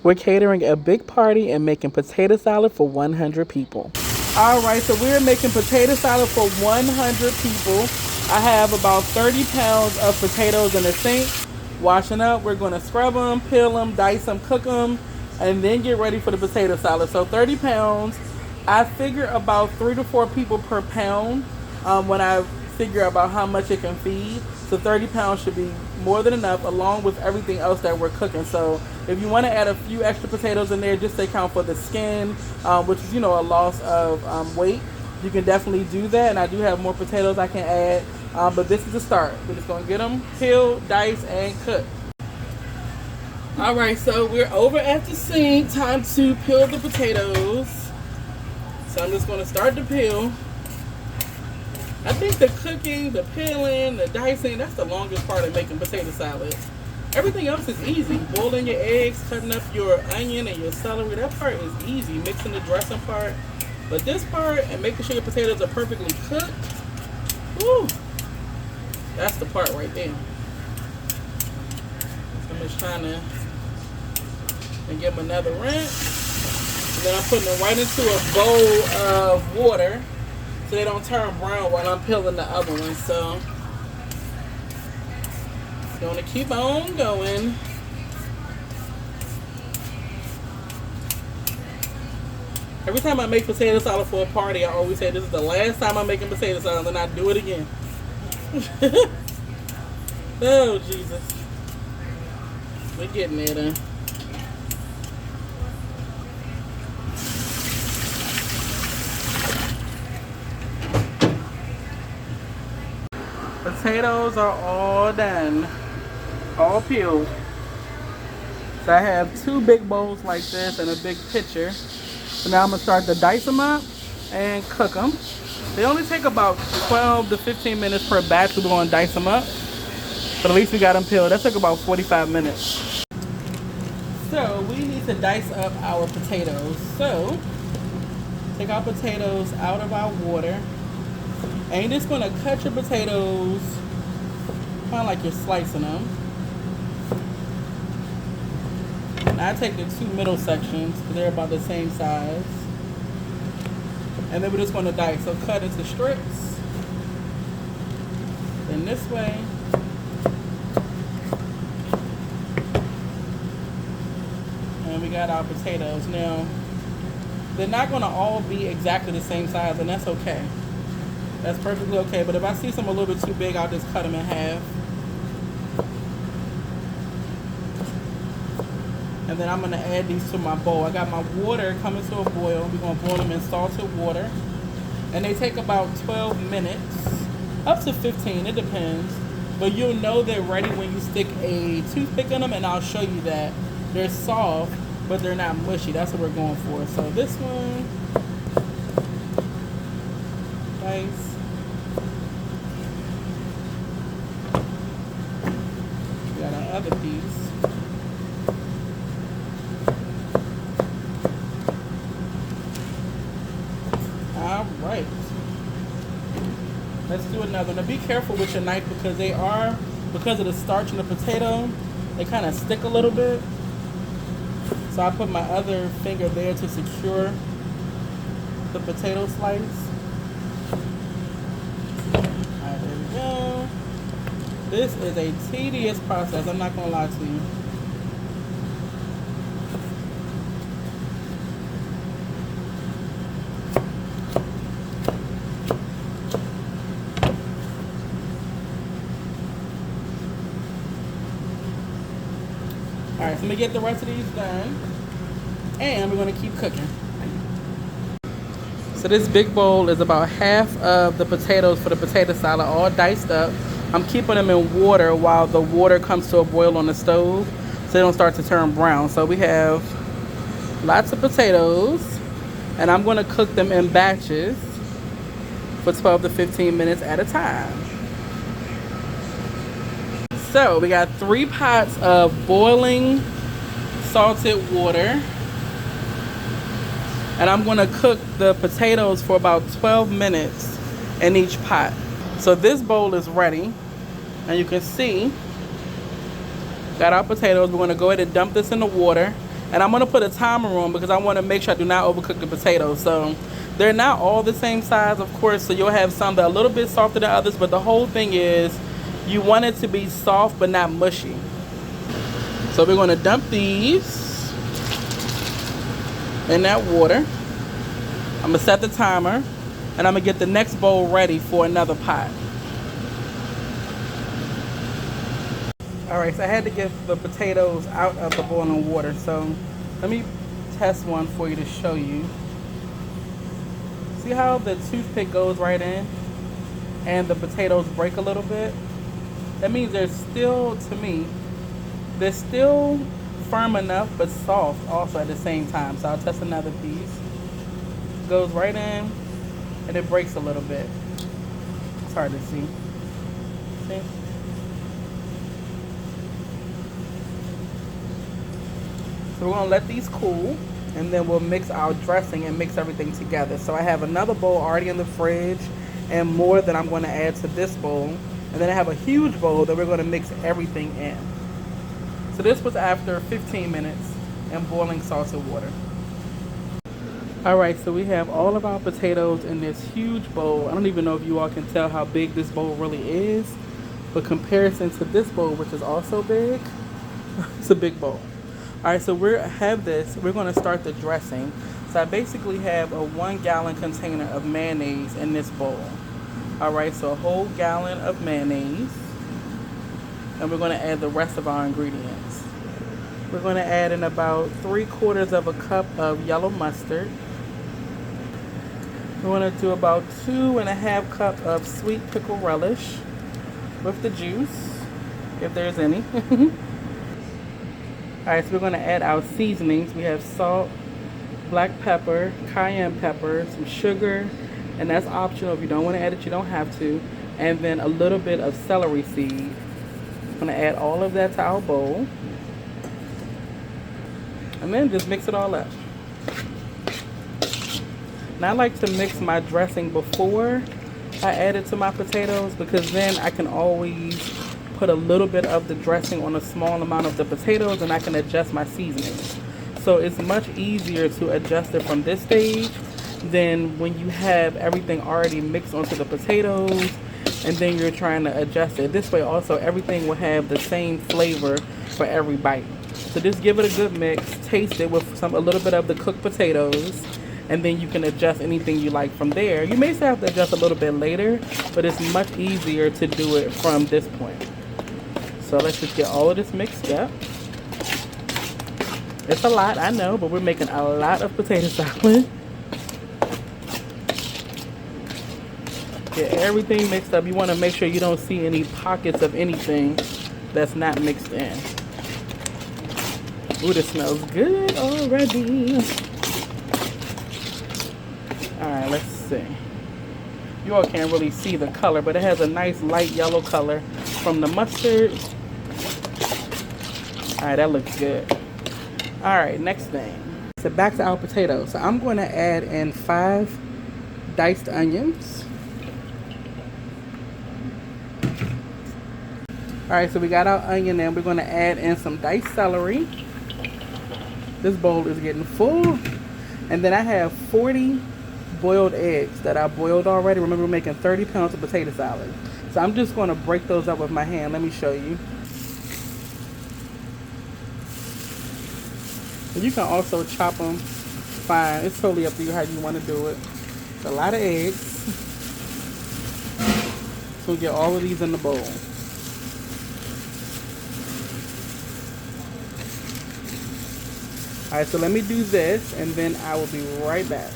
We're catering a big party and making potato salad for 100 people. All right, so we're making potato salad for 100 people. I have about 30 pounds of potatoes in the sink. Washing up, we're gonna scrub them, peel them, dice them, cook them, and then get ready for the potato salad. So 30 pounds, I figure about 3 to 4 people per pound when I figure about how much it can feed. So 30 pounds should be more than enough along with everything else that we're cooking. So if you want to add a few extra potatoes in there just to account for the skin, which is, you know, a loss of weight, you can definitely do that. And I do have more potatoes I can add, but this is the start. We're just going to get them peeled, diced, and cooked. All right, so we're over at the sink. Time to peel the potatoes. So I'm just going to start to peel. I think the cooking, the peeling, the dicing, that's the longest part of making potato salad. Everything else is easy. Boiling your eggs, cutting up your onion and your celery, that part is easy. Mixing the dressing part. But this part and making sure your potatoes are perfectly cooked, woo, that's the part right there. So I'm just trying to give them another rinse. And then I'm putting them right into a bowl of water so they don't turn brown while I'm peeling the other one. So it's going to keep on going. Every time I make potato salad for a party, I always say this is the last time I'm making potato salad, and I do it again. Oh, Jesus. We're getting there then. Potatoes are all done, all peeled. So I have 2 big bowls like this and a big pitcher. So now I'm gonna start to dice them up and cook them. They only take about 12 to 15 minutes per batch. We're gonna dice them up, but at least we got them peeled. That took about 45 minutes. So we need to dice up our potatoes. So take our potatoes out of our water. And you're just gonna cut your potatoes kind of like you're slicing them. And I take the 2 middle sections because they're about the same size. And then we're just gonna dice. So cut into strips. Then this way. And we got our potatoes. Now, they're not gonna all be exactly the same size, and that's okay. That's perfectly okay, but if I see some a little bit too big, I'll just cut them in half. And then I'm gonna add these to my bowl. I got my water coming to a boil. We're gonna boil them in salted water. And they take about 12 minutes, up to 15, it depends. But you'll know they're ready when you stick a toothpick in them, and I'll show you that. They're soft, but they're not mushy. That's what we're going for. So this one, nice. Other piece. All right. Let's do another. Now be careful with your knife because because of the starch in the potato, they kind of stick a little bit. So I put my other finger there to secure the potato slice. All right, there we go. This is a tedious process, I'm not gonna lie to you. Alright, so I'm gonna get the rest of these done, and we're gonna keep cooking. So this big bowl is about half of the potatoes for the potato salad, all diced up. I'm keeping them in water while the water comes to a boil on the stove so they don't start to turn brown. So we have lots of potatoes, and I'm going to cook them in batches for 12 to 15 minutes at a time. So we got 3 pots of boiling salted water, and I'm going to cook the potatoes for about 12 minutes in each pot. So this bowl is ready, and you can see, got our potatoes. We're going to go ahead and dump this in the water, And I'm gonna put a timer on because I wanna make sure I do not overcook the potatoes. So they're not all the same size, of course, so you'll have some that are a little bit softer than others, but the whole thing is you want it to be soft but not mushy. So we're gonna dump these in that water. I'm gonna set the timer and I'm gonna get the next bowl ready for another pot. All right, so I had to get the potatoes out of the boiling water. So let me test one for you to show you. See how the toothpick goes right in and the potatoes break a little bit? That means they're still, to me, they're still firm enough but soft also at the same time. So I'll test another piece. Goes right in and it breaks a little bit. It's hard to see. See? So we're gonna let these cool and then we'll mix our dressing and mix everything together. So I have another bowl already in the fridge and more that I'm gonna add to this bowl. And then I have a huge bowl that we're gonna mix everything in. So this was after 15 minutes and boiling salted water. All right, so we have all of our potatoes in this huge bowl. I don't even know if you all can tell how big this bowl really is, but comparison to this bowl, which is also big, it's a big bowl. All right, so we're going to start the dressing. So I basically have a 1 gallon container of mayonnaise in this bowl. All right, so a whole gallon of mayonnaise. And we're going to add the rest of our ingredients. We're going to add in about 3/4 of a cup of yellow mustard. We're going to do about 2½ cups of sweet pickle relish with the juice, if there's any. Alright, so we're going to add our seasonings. We have salt, black pepper, cayenne pepper, some sugar, and that's optional. If you don't want to add it, you don't have to. And then a little bit of celery seed. I'm going to add all of that to our bowl. And then just mix it all up. Now I like to mix my dressing before I add it to my potatoes because then I can always put a little bit of the dressing on a small amount of the potatoes and I can adjust my seasonings. So it's much easier to adjust it from this stage than when you have everything already mixed onto the potatoes and then you're trying to adjust it. This way also everything will have the same flavor for every bite. So just give it a good mix, taste it with a little bit of the cooked potatoes, and then you can adjust anything you like from there. You may still have to adjust a little bit later, but it's much easier to do it from this point. So let's just get all of this mixed up. It's a lot, I know, but we're making a lot of potato salad. Get everything mixed up. You want to make sure you don't see any pockets of anything that's not mixed in. Ooh, this smells good already. Alright, let's see. You all can't really see the color, but it has a nice light yellow color from the mustard. Alright, that looks good. Alright, next thing. So back to our potatoes. So I'm going to add in 5 diced onions. Alright, so we got our onion in. We're going to add in some diced celery. This bowl is getting full. And then I have 40 boiled eggs that I boiled already. Remember, we're making 30 pounds of potato salad. So I'm just going to break those up with my hand. Let me show you. And you can also chop them fine. It's totally up to you how you want to do it. It's a lot of eggs. So we get all of these in the bowl. Alright, so let me do this and then I will be right back.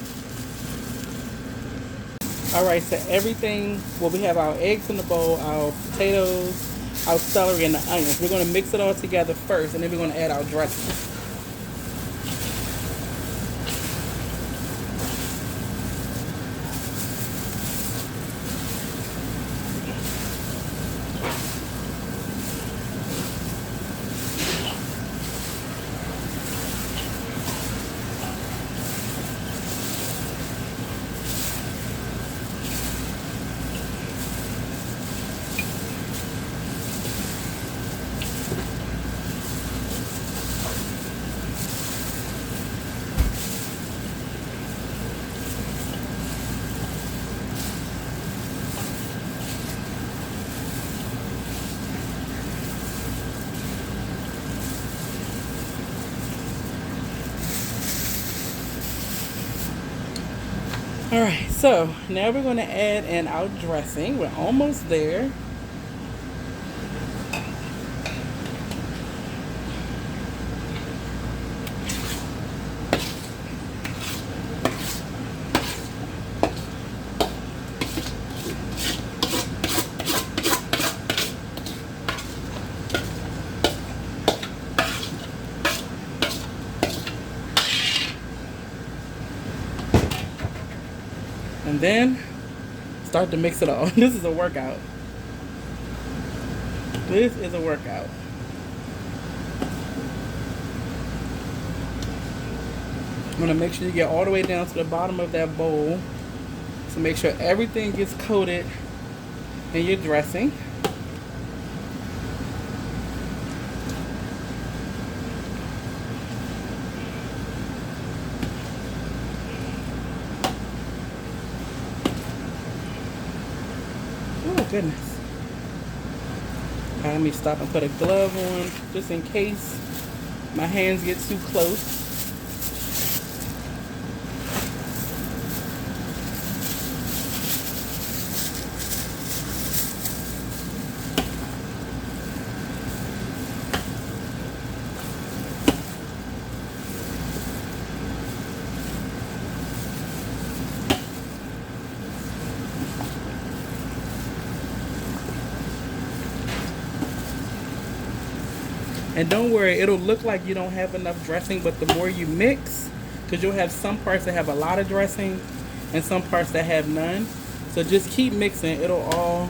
Alright, so everything, well, we have our eggs in the bowl, our potatoes, our celery, and the onions. We're going to mix it all together first and then we're going to add our dressing. All right, so now we're going to add in our dressing. We're almost there. And then start to mix it all. This is a workout. This is a workout. I'm gonna make sure you get all the way down to the bottom of that bowl. So make sure everything gets coated in your dressing. Oh goodness. Let me stop and put a glove on just in case my hands get too close. And don't worry, it'll look like you don't have enough dressing, but the more you mix, because you'll have some parts that have a lot of dressing and some parts that have none. So just keep mixing. It'll all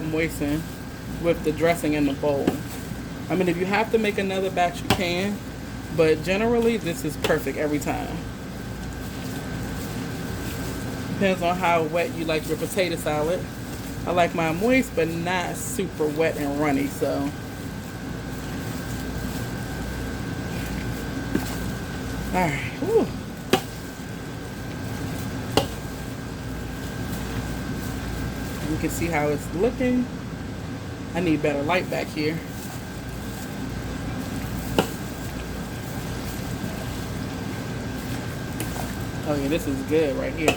moisten with the dressing in the bowl. I mean, if you have to make another batch, you can, but generally this is perfect every time. Depends on how wet you like your potato salad. I like mine moist, but not super wet and runny, so. All right. Whew. You can see how it's looking. I need better light back here. Oh yeah, this is good right here.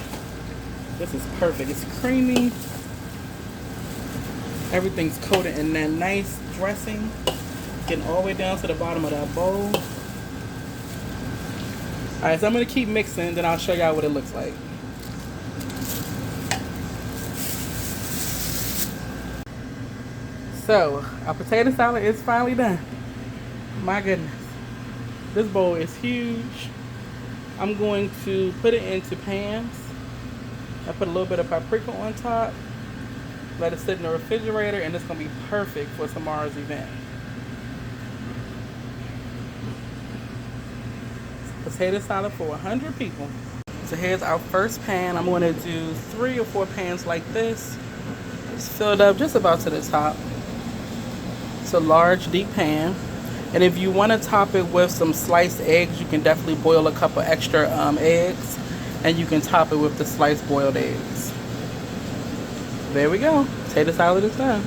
This is perfect. It's creamy. Everything's coated in that nice dressing. Getting all the way down to the bottom of that bowl. Alright, so I'm going to keep mixing, then I'll show y'all what it looks like. So, our potato salad is finally done. My goodness. This bowl is huge. I'm going to put it into pans. I put a little bit of paprika on top. Let it sit in the refrigerator, and it's going to be perfect for tomorrow's event. Potato salad for 100 people. So here's our first pan. I'm going to do 3 or 4 pans like this. It's filled up just about to the top. It's a large, deep pan. And if you want to top it with some sliced eggs, you can definitely boil a couple extra eggs. And you can top it with the sliced boiled eggs. There we go. Potato salad is done.